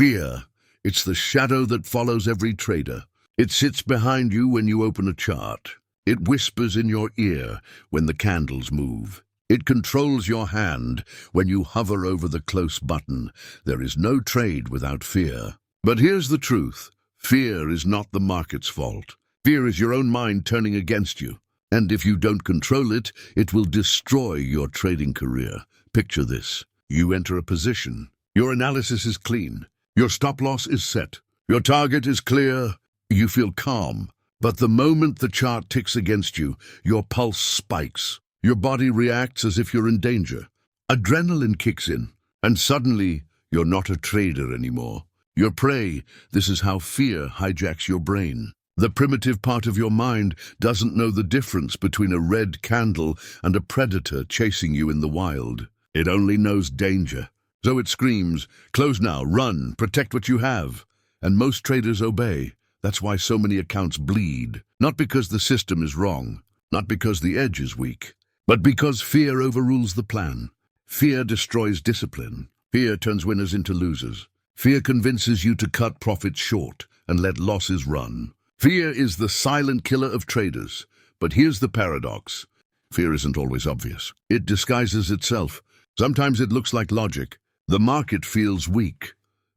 Fear. It's the shadow that follows every trader. It sits behind you when you open a chart. It whispers in your ear when the candles move. It controls your hand when you hover over the close button. There is no trade without fear. But here's the truth. Fear is not the market's fault. Fear is your own mind turning against you. And if you don't control it, it will destroy your trading career. Picture this. You enter a position. Your analysis is clean. Your stop loss is set. Your target is clear. You feel calm. But the moment the chart ticks against you, your pulse spikes. Your body reacts as if you're in danger. Adrenaline kicks in, and suddenly you're not a trader anymore. You're prey. This is how fear hijacks your brain. The primitive part of your mind doesn't know the difference between a red candle and a predator chasing you in the wild. It only knows danger. So it screams, "Close now, run, protect what you have." And most traders obey. That's why so many accounts bleed. Not because the system is wrong, not because the edge is weak, but because fear overrules the plan. Fear destroys discipline. Fear turns winners into losers. Fear convinces you to cut profits short and let losses run. Fear is the silent killer of traders. But here's the paradox. Fear isn't always obvious. It disguises itself. Sometimes it looks like logic. The market feels weak.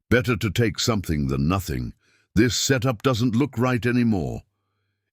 Better to take something than nothing. This setup doesn't look right anymore.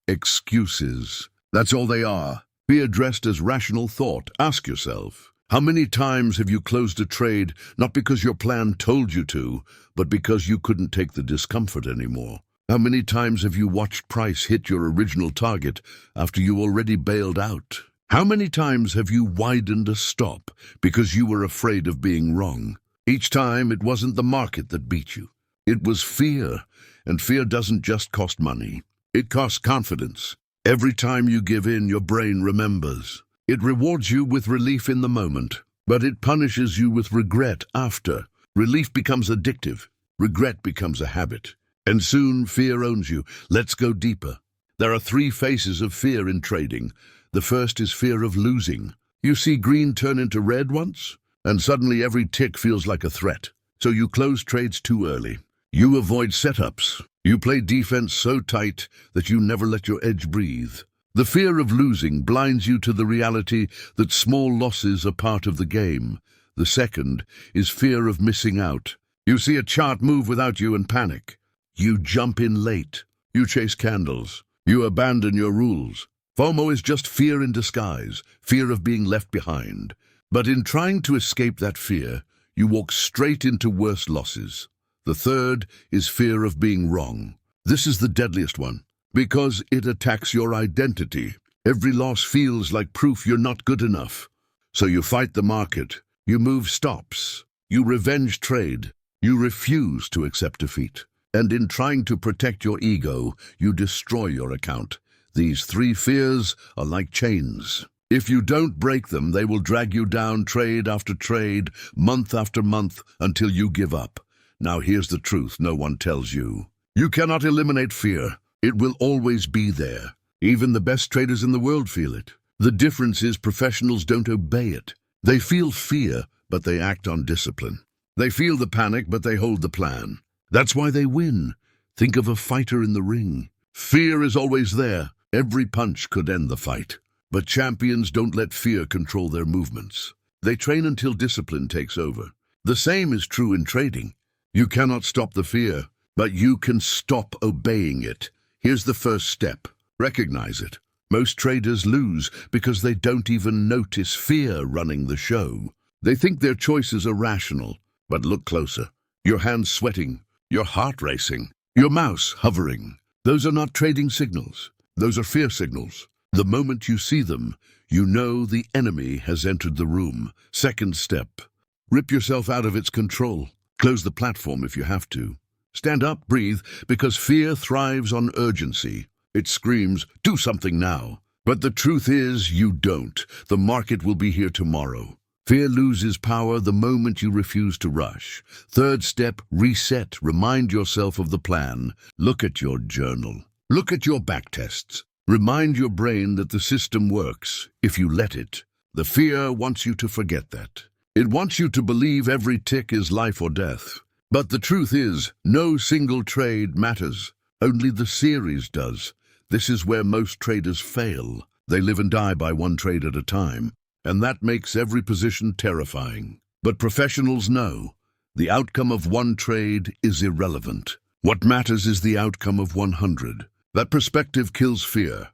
Excuses. That's all they are. Fear dressed as rational thought. Ask yourself, how many times have you closed a trade not because your plan told you to, but because you couldn't take the discomfort anymore? How many times have you watched price hit your original target after you already bailed out? How many times have you widened a stop because you were afraid of being wrong? Each time it wasn't the market that beat you. It was fear. And fear doesn't just cost money. It costs confidence. Every time you give in, your brain remembers. It rewards you with relief in the moment, but it punishes you with regret after. Relief becomes addictive. Regret becomes a habit. And soon fear owns you. Let's go deeper. There are 3 faces of fear in trading. The first is fear of losing. You see green turn into red once, and suddenly every tick feels like a threat. So you close trades too early. You avoid setups. You play defense so tight that you never let your edge breathe. The fear of losing blinds you to the reality that small losses are part of the game. The second is fear of missing out. You see a chart move without you and panic. You jump in late. You chase candles. You abandon your rules. FOMO is just fear in disguise, fear of being left behind. But in trying to escape that fear, you walk straight into worse losses. The third is fear of being wrong. This is the deadliest one, because it attacks your identity. Every loss feels like proof you're not good enough. So you fight the market. You move stops. You revenge trade. You refuse to accept defeat. And in trying to protect your ego, you destroy your account. These 3 fears are like chains. If you don't break them, they will drag you down trade after trade, month after month, until you give up. Now here's the truth no one tells you. You cannot eliminate fear. It will always be there. Even the best traders in the world feel it. The difference is professionals don't obey it. They feel fear, but they act on discipline. They feel the panic, but they hold the plan. That's why they win. Think of a fighter in the ring. Fear is always there. Every punch could end the fight. But champions don't let fear control their movements. They train until discipline takes over. The same is true in trading. You cannot stop the fear, but you can stop obeying it. Here's the first step. Recognize it. Most traders lose because they don't even notice fear running the show. They think their choices are rational, but look closer. Your hands sweating, your heart racing, your mouse hovering. Those are not trading signals. Those are fear signals. The moment you see them, you know the enemy has entered the room. Second step. Rip yourself out of its control. Close the platform if you have to. Stand up, breathe, because fear thrives on urgency. It screams, do something now. But the truth is, you don't. The market will be here tomorrow. Fear loses power the moment you refuse to rush. Third step, reset. Remind yourself of the plan. Look at your journal. Look at your backtests. Remind your brain that the system works if you let it. The fear wants you to forget that. It wants you to believe every tick is life or death. But the truth is, no single trade matters. Only the series does. This is where most traders fail. They live and die by one trade at a time, and that makes every position terrifying. But professionals know the outcome of one trade is irrelevant. What matters is the outcome of 100. That perspective kills fear.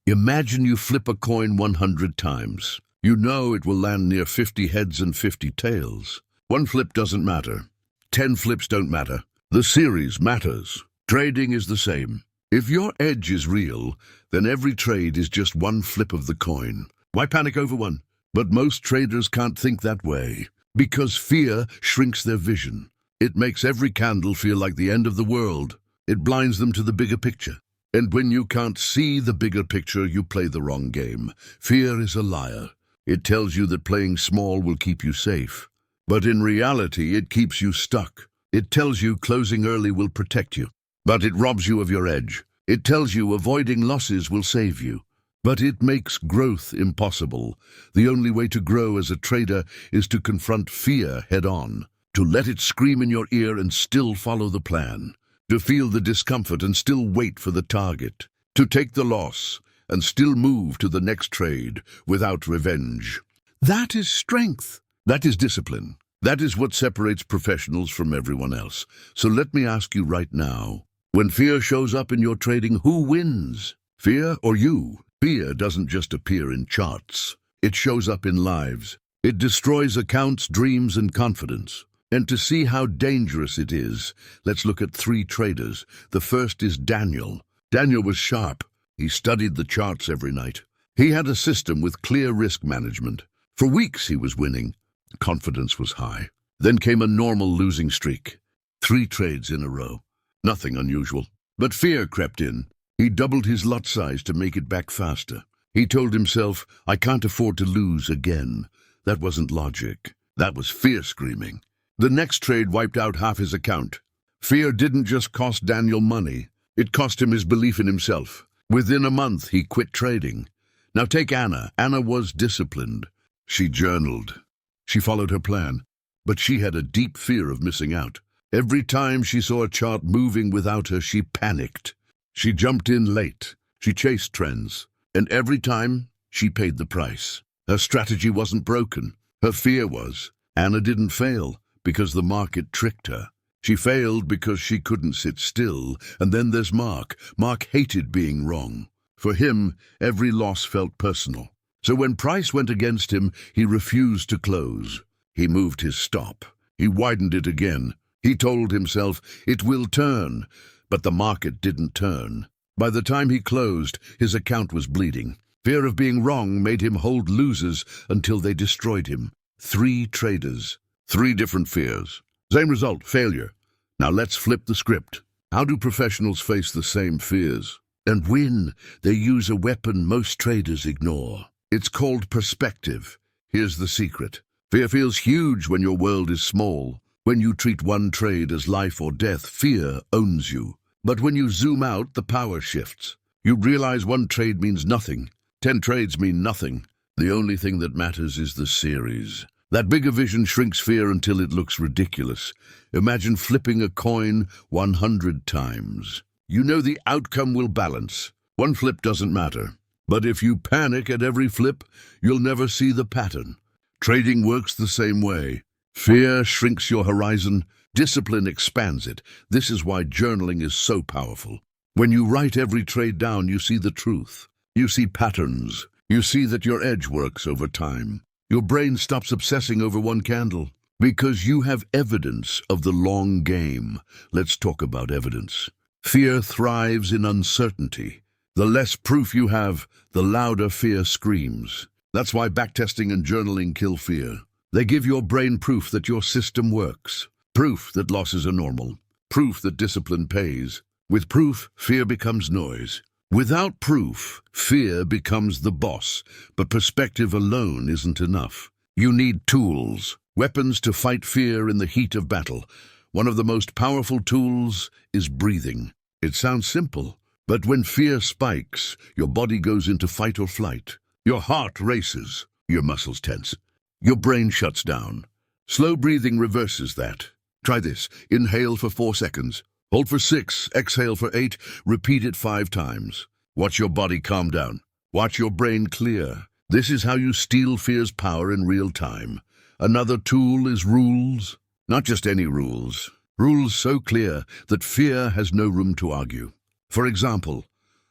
Imagine you flip a coin 100 times. You know it will land near 50 heads and 50 tails. One flip doesn't matter. 10 flips don't matter. The series matters. Trading is the same. If your edge is real, then every trade is just one flip of the coin. Why panic over one? But most traders can't think that way, because fear shrinks their vision. It makes every candle feel like the end of the world. It blinds them to the bigger picture. And when you can't see the bigger picture, you play the wrong game. Fear is a liar. It tells you that playing small will keep you safe. But in reality, it keeps you stuck. It tells you closing early will protect you. But it robs you of your edge. It tells you avoiding losses will save you. But it makes growth impossible. The only way to grow as a trader is to confront fear head-on, to let it scream in your ear and still follow the plan, to feel the discomfort and still wait for the target, to take the loss and still move to the next trade without revenge. That is strength. That is discipline. That is what separates professionals from everyone else. So let me ask you right now, when fear shows up in your trading, who wins? Fear or you? Fear doesn't just appear in charts. It shows up in lives. It destroys accounts, dreams, and confidence. And to see how dangerous it is, let's look at 3 traders. The first is Daniel. Daniel was sharp. He studied the charts every night. He had a system with clear risk management. For weeks he was winning. Confidence was high. Then came a normal losing streak. 3 trades in a row. Nothing unusual. But fear crept in. He doubled his lot size to make it back faster. He told himself, I can't afford to lose again. That wasn't logic. That was fear screaming. The next trade wiped out half his account. Fear didn't just cost Daniel money. It cost him his belief in himself. Within a month, he quit trading. Now take Anna. Anna was disciplined. She journaled. She followed her plan. But she had a deep fear of missing out. Every time she saw a chart moving without her, she panicked. She jumped in late. She chased trends. And every time, she paid the price. Her strategy wasn't broken. Her fear was. Anna didn't fail because the market tricked her. She failed because she couldn't sit still. And then there's Mark. Mark hated being wrong. For him, every loss felt personal. So when price went against him, he refused to close. He moved his stop. He widened it again. He told himself, it will turn. But the market didn't turn. By the time he closed, his account was bleeding. Fear of being wrong made him hold losers until they destroyed him. 3 traders, 3 different fears. Same result, failure. Now let's flip the script. How do professionals face the same fears and win? They use a weapon most traders ignore. It's called perspective. Here's the secret. Fear feels huge when your world is small. When you treat one trade as life or death, fear owns you. But when you zoom out, the power shifts. You realize one trade means nothing. 10 trades mean nothing. The only thing that matters is the series. That bigger vision shrinks fear until it looks ridiculous. Imagine flipping a coin 100 times. You know the outcome will balance. One flip doesn't matter. But if you panic at every flip, you'll never see the pattern. Trading works the same way. Fear shrinks your horizon. Discipline expands it. This is why journaling is so powerful. When you write every trade down, you see the truth. You see patterns. You see that your edge works over time. Your brain stops obsessing over one candle because you have evidence of the long game. Let's talk about evidence. Fear thrives in uncertainty. The less proof you have, the louder fear screams. That's why backtesting and journaling kill fear. They give your brain proof that your system works. Proof that losses are normal. Proof that discipline pays. With proof, fear becomes noise. Without proof, fear becomes the boss. But perspective alone isn't enough. You need tools, weapons to fight fear in the heat of battle. One of the most powerful tools is breathing. It sounds simple, but when fear spikes, your body goes into fight or flight. Your heart races, your muscles tense, your brain shuts down. Slow breathing reverses that. Try this. Inhale for 4 seconds. Hold for 6. Exhale for 8. Repeat it 5 times. Watch your body calm down. Watch your brain clear. This is how you steal fear's power in real time. Another tool is rules. Not just any rules. Rules so clear that fear has no room to argue. For example,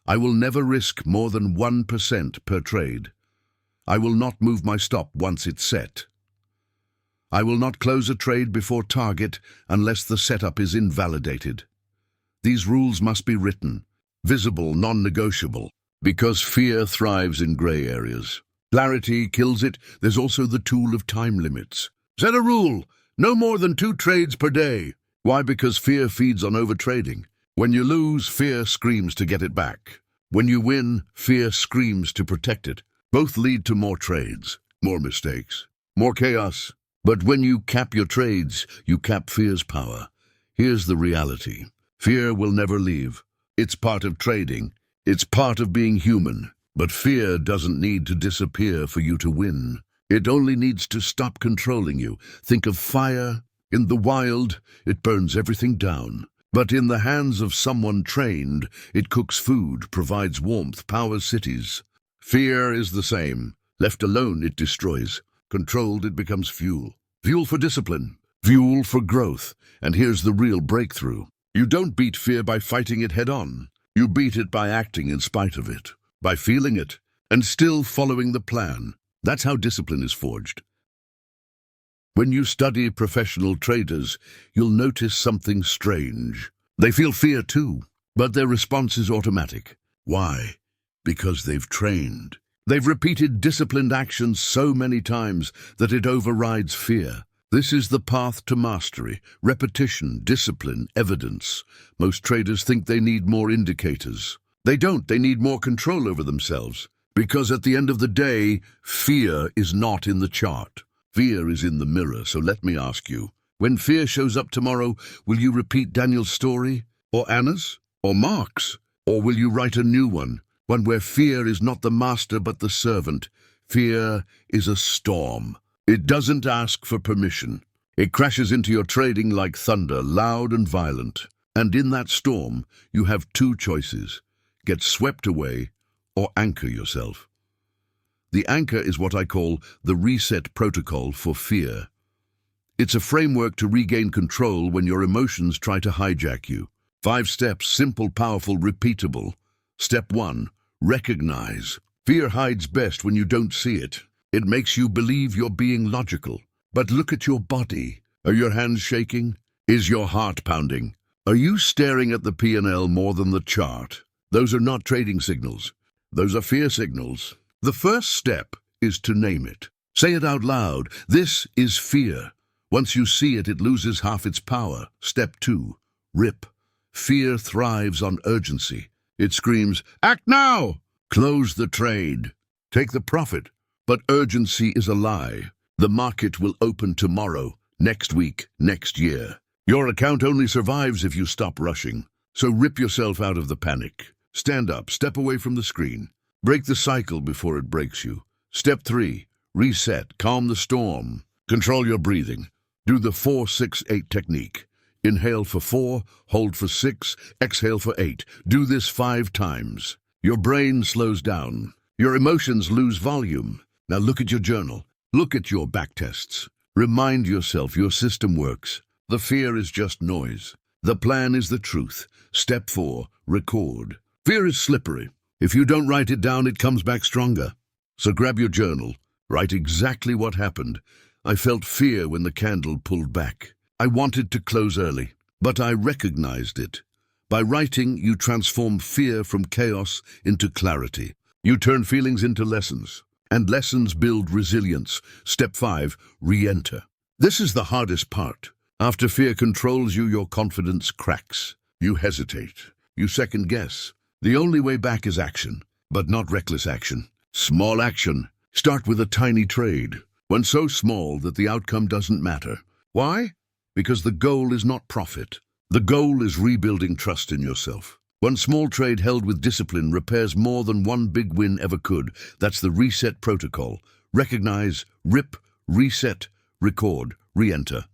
I will never risk more than 1% per trade. I will not move my stop once it's set. I will not close a trade before target unless the setup is invalidated. These rules must be written, visible, non-negotiable, because fear thrives in grey areas. Clarity kills it. There's also the tool of time limits. Set a rule, no more than 2 trades per day. Why? Because fear feeds on overtrading. When you lose, fear screams to get it back. When you win, fear screams to protect it. Both lead to more trades, more mistakes, more chaos. But when you cap your trades, you cap fear's power. Here's the reality. Fear will never leave. It's part of trading. It's part of being human. But fear doesn't need to disappear for you to win. It only needs to stop controlling you. Think of fire. In the wild, it burns everything down. But in the hands of someone trained, it cooks food, provides warmth, powers cities. Fear is the same. Left alone, it destroys. Controlled, it becomes fuel. Fuel for discipline. Fuel for growth. And here's the real breakthrough. You don't beat fear by fighting it head-on. You beat it by acting in spite of it, by feeling it, and still following the plan. That's how discipline is forged. When you study professional traders, you'll notice something strange. They feel fear too, but their response is automatic. Why? Because they've trained. They've repeated disciplined actions so many times that it overrides fear. This is the path to mastery. Repetition, discipline, evidence. Most traders think they need more indicators. They don't. They need more control over themselves. Because at the end of the day, fear is not in the chart. Fear is in the mirror. So let me ask you, when fear shows up tomorrow, will you repeat Daniel's story? Or Anna's? Or Mark's? Or will you write a new one? One where fear is not the master but the servant. Fear is a storm. It doesn't ask for permission. It crashes into your trading like thunder, loud and violent. And in that storm, you have 2 choices. Get swept away or anchor yourself. The anchor is what I call the reset protocol for fear. It's a framework to regain control when your emotions try to hijack you. 5 steps, simple, powerful, repeatable. Step 1, recognize. Fear hides best when you don't see it. It makes you believe you're being logical. But look at your body. Are your hands shaking? Is your heart pounding? Are you staring at the P&L more than the chart? Those are not trading signals. Those are fear signals. The first step is to name it. Say it out loud. This is fear. Once you see it, it loses half its power. Step 2, rip. Fear thrives on urgency. It screams, act now! Close the trade. Take the profit. But urgency is a lie. The market will open tomorrow, next week, next year. Your account only survives if you stop rushing. So rip yourself out of the panic. Stand up, step away from the screen. Break the cycle before it breaks you. Step 3, reset, calm the storm. Control your breathing. Do the 4-6-8 technique. Inhale for 4, hold for 6, exhale for 8. Do this 5 times. Your brain slows down. Your emotions lose volume. Now look at your journal. Look at your backtests. Remind yourself your system works. The fear is just noise. The plan is the truth. Step 4, record. Fear is slippery. If you don't write it down, it comes back stronger. So grab your journal. Write exactly what happened. I felt fear when the candle pulled back. I wanted to close early, but I recognized it. By writing, you transform fear from chaos into clarity. You turn feelings into lessons, and lessons build resilience. Step 5, re-enter. This is the hardest part. After fear controls you, your confidence cracks. You hesitate. You second guess. The only way back is action, but not reckless action. Small action. Start with a tiny trade, one so small that the outcome doesn't matter. Why? Because the goal is not profit. The goal is rebuilding trust in yourself. One small trade held with discipline repairs more than one big win ever could. That's the reset protocol. Recognize, rip, reset, record, re-enter.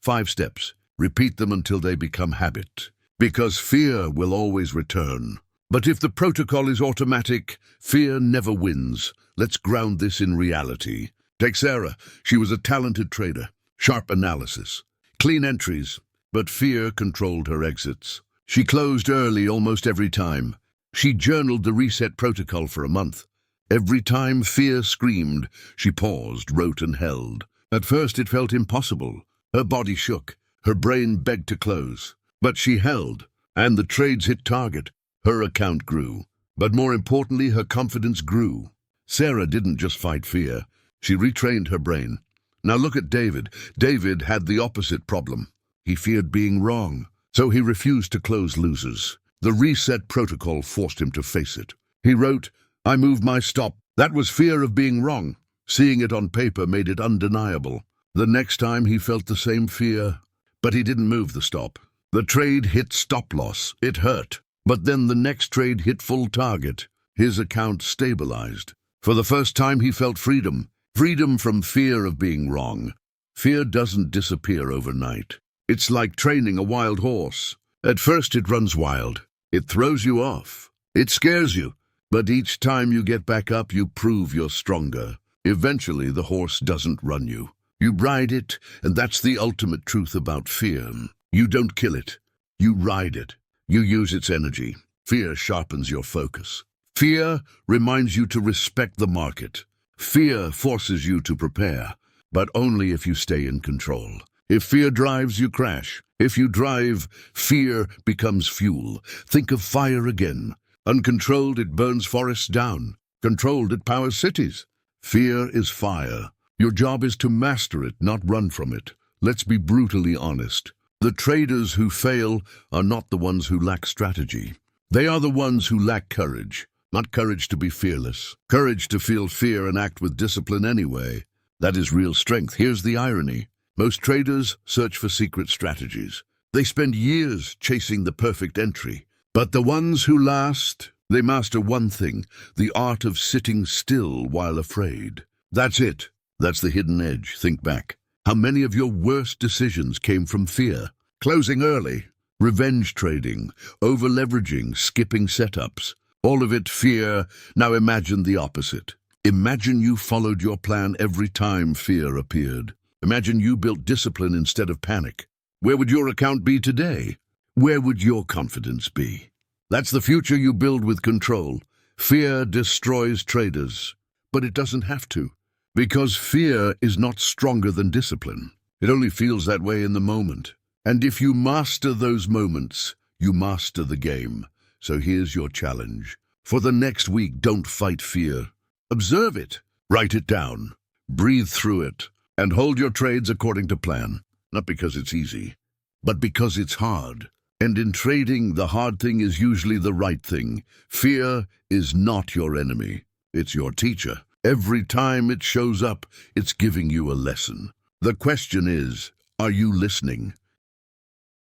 5 steps. Repeat them until they become habit. Because fear will always return. But if the protocol is automatic, fear never wins. Let's ground this in reality. Take Sarah. She was a talented trader. Sharp analysis. Clean entries. But fear controlled her exits. She closed early almost every time. She journaled the reset protocol for a month. Every time fear screamed, she paused, wrote and held. At first it felt impossible. Her body shook. Her brain begged to close. But she held, and the trades hit target. Her account grew. But more importantly, her confidence grew. Sarah didn't just fight fear. She retrained her brain. Now look at David. David had the opposite problem. He feared being wrong, so he refused to close losers. The reset protocol forced him to face it. He wrote, "I moved my stop." That was fear of being wrong. Seeing it on paper made it undeniable. The next time he felt the same fear, but he didn't move the stop. The trade hit stop loss. It hurt. But then the next trade hit full target. His account stabilized. For the first time he felt freedom. Freedom from fear of being wrong. Fear doesn't disappear overnight. It's like training a wild horse. At first it runs wild. It throws you off. It scares you. But each time you get back up, you prove you're stronger. Eventually the horse doesn't run you. You ride it, and that's the ultimate truth about fear. You don't kill it. You ride it. You use its energy. Fear sharpens your focus. Fear reminds you to respect the market. Fear forces you to prepare, but only if you stay in control. If fear drives, you crash. If you drive, fear becomes fuel. Think of fire again. Uncontrolled, it burns forests down. Controlled, it powers cities. Fear is fire. Your job is to master it, not run from it. Let's be brutally honest. The traders who fail are not the ones who lack strategy. They are the ones who lack courage. Not courage to be fearless. Courage to feel fear and act with discipline anyway. That is real strength. Here's the irony. Most traders search for secret strategies. They spend years chasing the perfect entry. But the ones who last, they master one thing, the art of sitting still while afraid. That's it. That's the hidden edge. Think back. How many of your worst decisions came from fear? Closing early, revenge trading, over-leveraging, skipping setups. All of it fear. Now imagine the opposite. Imagine you followed your plan every time fear appeared. Imagine you built discipline instead of panic. Where would your account be today? Where would your confidence be? That's the future you build with control. Fear destroys traders, but it doesn't have to. Because fear is not stronger than discipline. It only feels that way in the moment. And if you master those moments, you master the game. So here's your challenge. For the next week, don't fight fear. Observe it. Write it down. Breathe through it. And hold your trades according to plan. Not because it's easy, but because it's hard. And in trading, the hard thing is usually the right thing. Fear is not your enemy. It's your teacher. Every time it shows up, it's giving you a lesson. The question is, are you listening?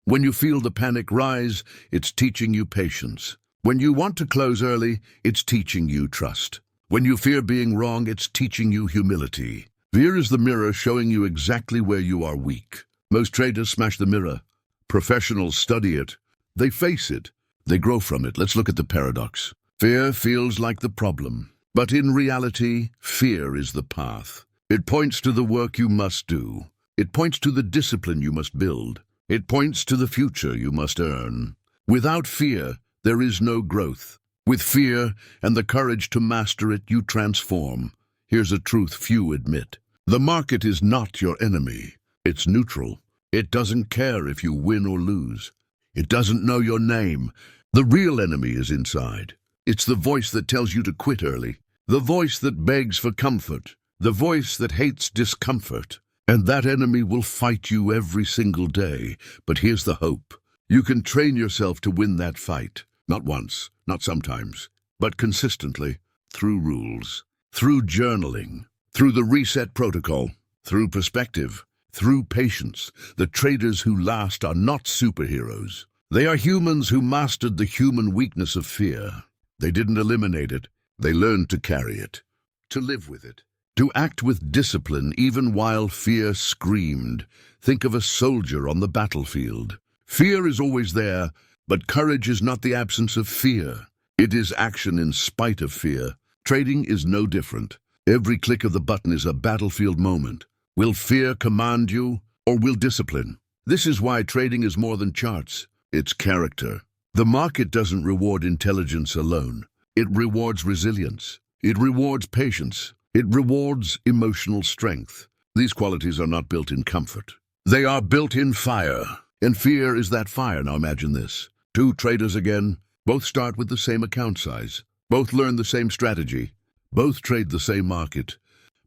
When you feel the panic rise, it's teaching you patience. When you want to close early, it's teaching you trust. When you fear being wrong, it's teaching you humility. Fear is the mirror showing you exactly where you are weak. Most traders smash the mirror. Professionals study it. They face it. They grow from it. Let's look at the paradox. Fear feels like the problem. But in reality, fear is the path. It points to the work you must do. It points to the discipline you must build. It points to the future you must earn. Without fear, there is no growth. With fear and the courage to master it, you transform. Here's a truth few admit. The market is not your enemy. It's neutral. It doesn't care if you win or lose. It doesn't know your name. The real enemy is inside. It's the voice that tells you to quit early. The voice that begs for comfort. The voice that hates discomfort. And that enemy will fight you every single day. But here's the hope. You can train yourself to win that fight. Not once, not sometimes, but consistently, through rules, through journaling, through the reset protocol, through perspective, through patience. The traders who last are not superheroes. They are humans who mastered the human weakness of fear. They didn't eliminate it. They learned to carry it, to live with it, To act with discipline even while fear screamed. Think of a soldier on the battlefield. Fear is always there, but courage is not the absence of fear. It is action in spite of fear. Trading is no different. Every click of the button is a battlefield moment. Will fear command you, or will discipline? This is why trading is more than charts. It's character. The market doesn't reward intelligence alone. It rewards resilience. It rewards patience. It rewards emotional strength. These qualities are not built in comfort. They are built in fire. And fear is that fire. Now imagine this. Two traders again. Both start with the same account size. Both learn the same strategy. Both trade the same market.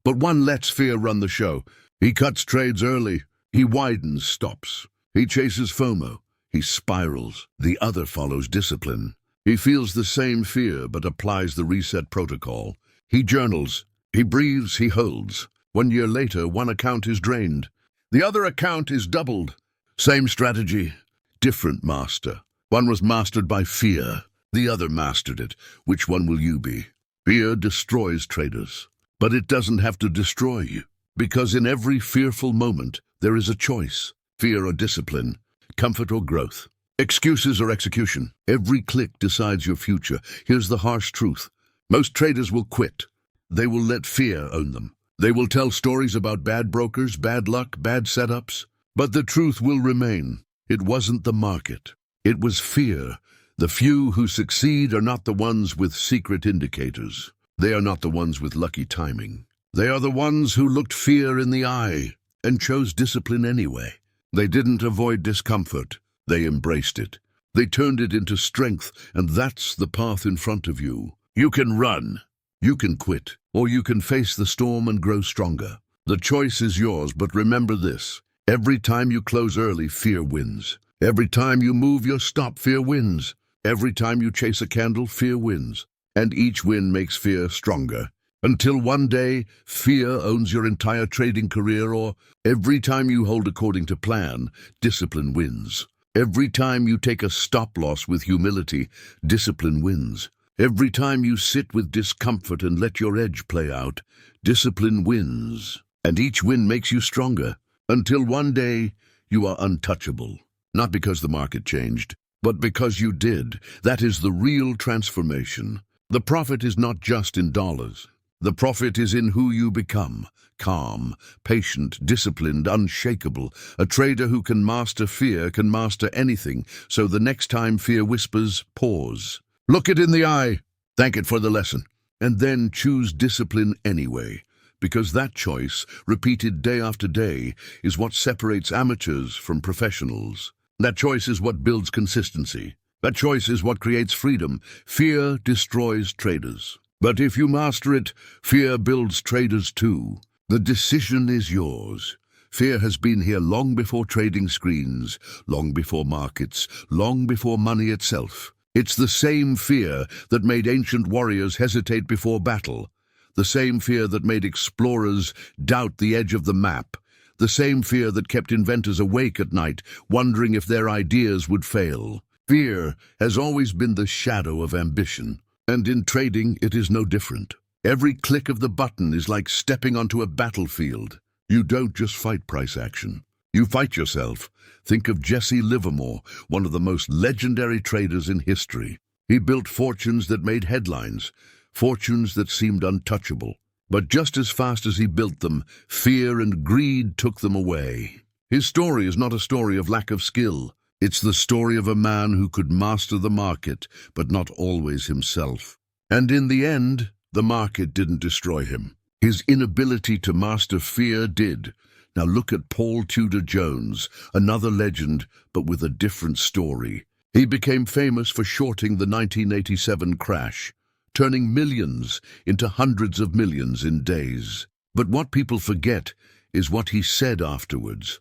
But one lets fear run the show. He cuts trades early. He widens stops. He chases FOMO. He spirals. The other follows discipline. He feels the same fear but applies the reset protocol. He journals. He breathes. He holds. 1 year later, one account is drained. The other account is doubled. Same strategy, different master. One was mastered by fear. The other mastered it. Which one will you be? Fear destroys traders. But it doesn't have to destroy you. Because in every fearful moment, there is a choice. Fear or discipline. Comfort or growth. Excuses or execution. Every click decides your future. Here's the harsh truth. Most traders will quit. They will let fear own them. They will tell stories about bad brokers, bad luck, bad setups. But the truth will remain. It wasn't the market. It was fear. The few who succeed are not the ones with secret indicators. They are not the ones with lucky timing. They are the ones who looked fear in the eye and chose discipline anyway. They didn't avoid discomfort. They embraced it. They turned it into strength, and that's the path in front of you. You can run. You can quit. Or you can face the storm and grow stronger. The choice is yours, but remember this. Every time you close early, fear wins. Every time you move your stop, fear wins. Every time you chase a candle, fear wins. And each win makes fear stronger. Until one day, fear owns your entire trading career, or every time you hold according to plan, discipline wins. Every time you take a stop loss with humility, discipline wins. Every time you sit with discomfort and let your edge play out, discipline wins. And each win makes you stronger. Until one day, you are untouchable. Not because the market changed, but because you did. That is the real transformation. The profit is not just in dollars. The profit is in who you become. Calm, patient, disciplined, unshakable. A trader who can master fear can master anything. So the next time fear whispers, pause. Look it in the eye. Thank it for the lesson. And then choose discipline anyway. Because that choice, repeated day after day, is what separates amateurs from professionals. That choice is what builds consistency. That choice is what creates freedom. Fear destroys traders. But if you master it, fear builds traders too. The decision is yours. Fear has been here long before trading screens, long before markets, long before money itself. It's the same fear that made ancient warriors hesitate before battle. The same fear that made explorers doubt the edge of the map. The same fear that kept inventors awake at night, wondering if their ideas would fail. Fear has always been the shadow of ambition. And in trading, it is no different. Every click of the button is like stepping onto a battlefield. You don't just fight price action. You fight yourself. Think of Jesse Livermore, one of the most legendary traders in history. He built fortunes that made headlines, fortunes that seemed untouchable. But just as fast as he built them, fear and greed took them away. His story is not a story of lack of skill. It's the story of a man who could master the market, but not always himself. And in the end, the market didn't destroy him. His inability to master fear did. Now look at Paul Tudor Jones, another legend, but with a different story. He became famous for shorting the 1987 crash, turning millions into hundreds of millions in days. But what people forget is what he said afterwards.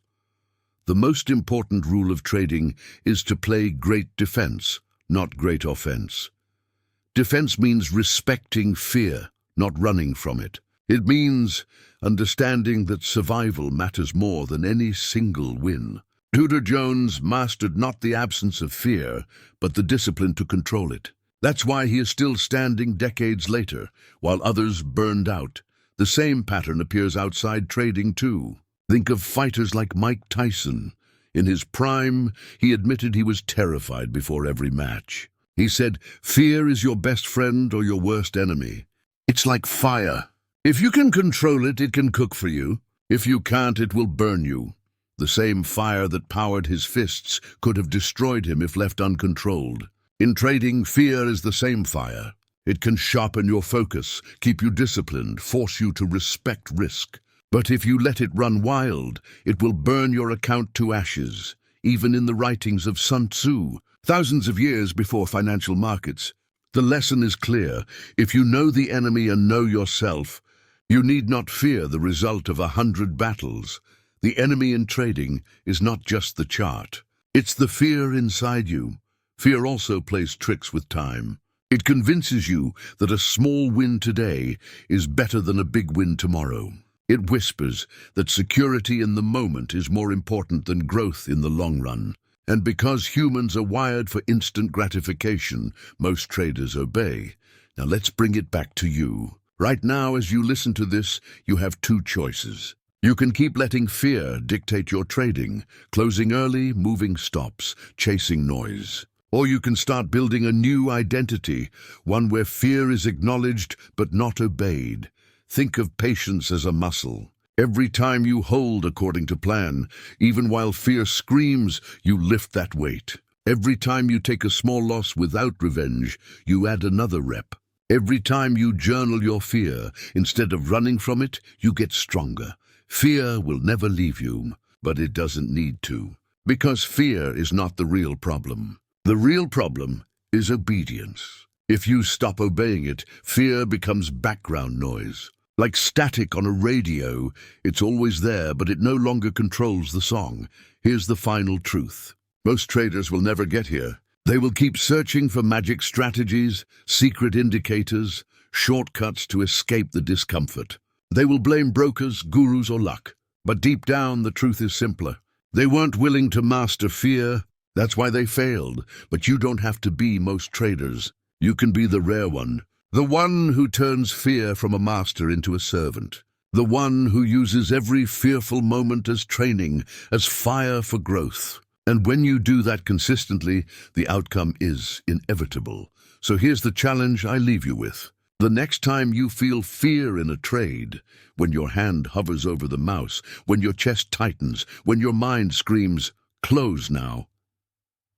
The most important rule of trading is to play great defense, not great offense. Defense means respecting fear, not running from it. It means understanding that survival matters more than any single win. Tudor Jones mastered not the absence of fear, but the discipline to control it. That's why he is still standing decades later, while others burned out. The same pattern appears outside trading too. Think of fighters like Mike Tyson. In his prime, he admitted he was terrified before every match. He said, "Fear is your best friend or your worst enemy." It's like fire. If you can control it, it can cook for you. If you can't, it will burn you. The same fire that powered his fists could have destroyed him if left uncontrolled. In trading, fear is the same fire. It can sharpen your focus, keep you disciplined, force you to respect risk. But if you let it run wild, it will burn your account to ashes. Even in the writings of Sun Tzu, thousands of years before financial markets, the lesson is clear. If you know the enemy and know yourself, you need not fear the result of 100 battles. The enemy in trading is not just the chart. It's the fear inside you. Fear also plays tricks with time. It convinces you that a small win today is better than a big win tomorrow. It whispers that security in the moment is more important than growth in the long run. And because humans are wired for instant gratification, most traders obey. Now let's bring it back to you. Right now, as you listen to this, you have two choices. You can keep letting fear dictate your trading, closing early, moving stops, chasing noise. Or you can start building a new identity, one where fear is acknowledged but not obeyed. Think of patience as a muscle. Every time you hold according to plan, even while fear screams, you lift that weight. Every time you take a small loss without revenge, you add another rep. Every time you journal your fear, instead of running from it, you get stronger. Fear will never leave you, but it doesn't need to. Because fear is not the real problem. The real problem is obedience. If you stop obeying it, fear becomes background noise. Like static on a radio, it's always there, but it no longer controls the song. Here's the final truth. Most traders will never get here. They will keep searching for magic strategies, secret indicators, shortcuts to escape the discomfort. They will blame brokers, gurus, or luck. But deep down, the truth is simpler. They weren't willing to master fear. That's why they failed. But you don't have to be most traders. You can be the rare one. The one who turns fear from a master into a servant. The one who uses every fearful moment as training, as fire for growth. And when you do that consistently, the outcome is inevitable. So here's the challenge I leave you with. The next time you feel fear in a trade, when your hand hovers over the mouse, when your chest tightens, when your mind screams, "Close now,"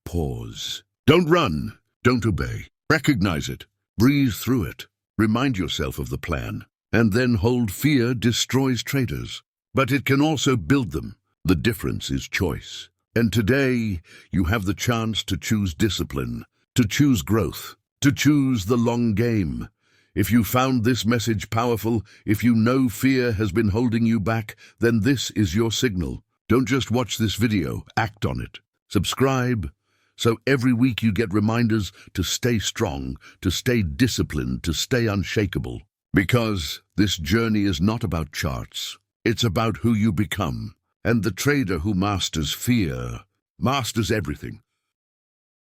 pause. Don't run. Don't obey. Recognize it. Breathe through it. Remind yourself of the plan. And then hold. Fear destroys traders, but it can also build them. The difference is choice. And today, you have the chance to choose discipline, to choose growth, to choose the long game. If you found this message powerful, if you know fear has been holding you back, then this is your signal. Don't just watch this video, act on it. Subscribe, so every week you get reminders to stay strong, to stay disciplined, to stay unshakable. Because this journey is not about charts. It's about who you become. And the trader who masters fear masters everything.